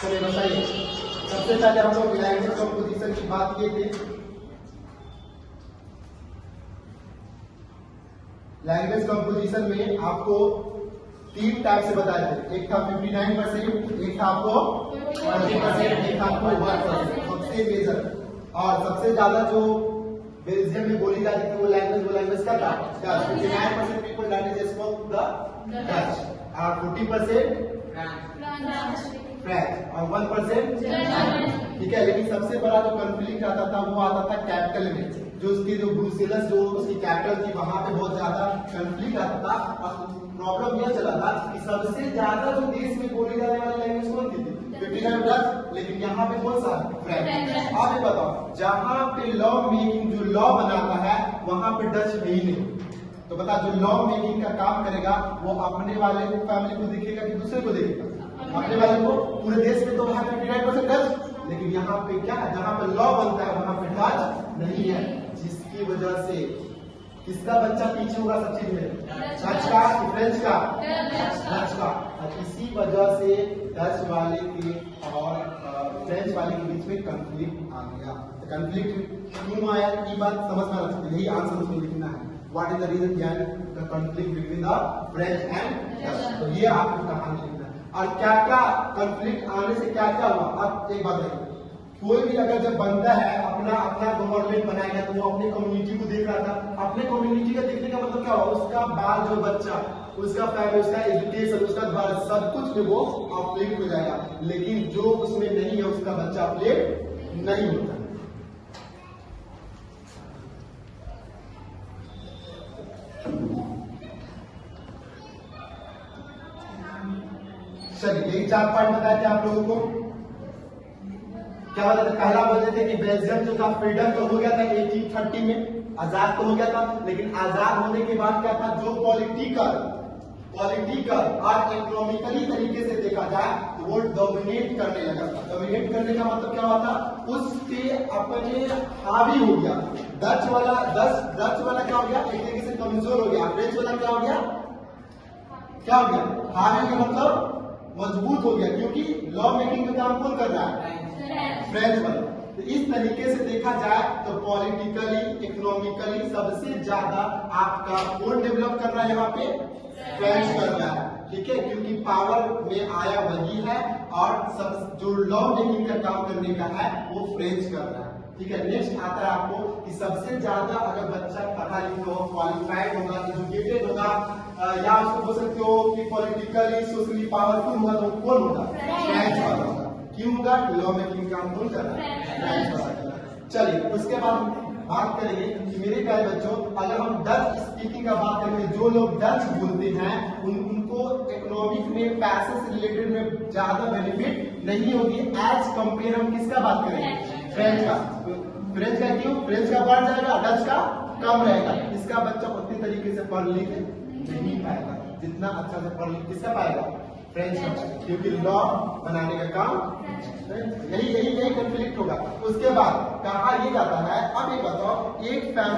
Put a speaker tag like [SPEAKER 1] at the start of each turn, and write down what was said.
[SPEAKER 1] चलिए बताइए, सबसे पहले हम लोग लैंग्वेज कंपोजिशन की बात किए थे। लैंग्वेज कंपोजिशन में आपको 3 टाइप से बताए थे, एक था 59%, एक था आपको 20%, एक था आपको 1%। सबसे मेजर और सबसे ज्यादा जो बेल्जियम में बोली जाती थी वो लैंग्वेज का था 59% people that is spoke the Dutch, और 40% फ्रेंच और 1% ठीक है। लेकिन सबसे बड़ा जो कॉन्फ्लिक्ट आता था वो आता था कैपिटल में, जो उसकी जो ब्रुसेलस जो उसकी कैपिटल थी वहां पे बहुत ज्यादा कॉन्फ्लिक्ट आता था। और प्रॉब्लम यह चला था कि सबसे ज्यादा जो देश में बोली जाने वाली लैंग्वेज कौन थी? 59 डच, लेकिन यहाँ पे कौन सा? फ्रेंच। आप ये बताओ, जहाँ पे लॉ मेकिंग जो लॉ बनाता है वहां पे डच है ही नहीं, तो बता जो लॉ मेकिंग का काम करेगा वो अपने वाले फैमिली को देखेगा कि दूसरे को देखेगा? अपने वाले को। पूरे देश में तो वहां 59% डच, लेकिन यहाँ पे क्या है, जहाँ पे लॉ बनता है वहां पे डच नहीं है, जिसकी वजह से किसका बच्चा पीछे होगा सब चीज में? डच का, फ्रेंच का, डच का। और इसी वजह से डच वाले के और फ्रेंच वाले के बीच में कंफ्लिक्ट आ गया। तो कंफ्लिक्ट क्यों आया ये बात समझना चाहिए, यही आंसर उसमें लिखना है। What is the reason behind the conflict between the French and Dutch, तो ये आपको कहानी लिखना है। और क्या क्या कंफ्लिक्ट आने से क्या क्या हुआ, अब एक बात देखिए, कोई भी अगर जब बनता है अपना गवर्नमेंट बनाएगा तो वो अपनी कम्युनिटी को देख रहा था। अपने कम्युनिटी का देखने का मतलब क्या हुआ, उसका बाल जो बच्चा, उसका फैमिली, उसका एजुकेशन, उसका घर, सब कुछ में वो अपलिफ्ट हो जाएगा। लेकिन जो उसमें नहीं है उसका बच्चा अपलिफ्ट नहीं होता। चलिए यही 4 पॉइंट बताए थे आप लोगों को। क्या बताते? पहला बोलते थे कि बेल्जियम जो था फ्रीडम तो हो गया था 1830 में, आजाद तो हो गया था, लेकिन आजाद होने के बाद क्या था, जो पॉलिटिकल और इकोनॉमिकली तरीके से देखा जाए तो वो डोमिनेट करने लगा था। डोमिनेट करने का मतलब क्या हुआ था, उस पे अपने हावी हो गया। डच वाला क्या हो गया, एक तरीके से कमजोर हो गया। फ्रेंच वाला क्या हो गया, हावी का मतलब मजबूत हो गया, क्योंकि लॉ मेकिंग का काम कौन कर रहा है? फ्रेंच वाला। तो इस तरीके से देखा जाए तो पॉलिटिकली, इकोनॉमिकली सबसे ज्यादा आपका कौन डेवलप कर रहा है यहाँ पे? फ्रेंच कर रहा है, ठीक है, क्योंकि पावर में आया वही है और सब जो लॉ मेकिंग का काम करने का है वो फ्रेंच कर रहा है, ठीक है। नेक्स्ट आता है आपको कि सबसे ज्यादा अगर बच्चा पढ़ा लिखा हो, क्वालिफाइड होगा, एजुकेटेड होगा, या उसको बोल सकते हो कि पॉलिटिकली सोशली पावरफुल होगा, तो कौन होगा? फ्रेंच वाला होगा। क्यों होगा? लॉ मेकिंग काम कौन कर रहा है? फ्रेंच वाला। चलिए उसके बाद बात करेंगे कि मेरे प्यारे बच्चों, अगर हम डच स्पीकिंग का बात करेंगे, जो लोग डच बोलते हैं उनको इकोनॉमिक में, पैसे से रिलेटेड में ज्यादा बेनिफिट नहीं होगी एज कंपेयर हम किसका बात करेंगे? फ्रेंच का। फ्रेंच का क्यों? फ्रेंच का बढ़ जाएगा, डच का कम रहेगा। इसका बच्चा उतनी तरीके से पढ़ लिख नहीं पाएगा जितना अच्छा से पढ़ लिख किसका पाएगा? फ्रेंच का, क्योंकि लॉ बनाने का काम यही कॉन्फ्लिक्ट होगा। उसके बाद कहा ये जाता है, अब ये बताओ, एक फैमिली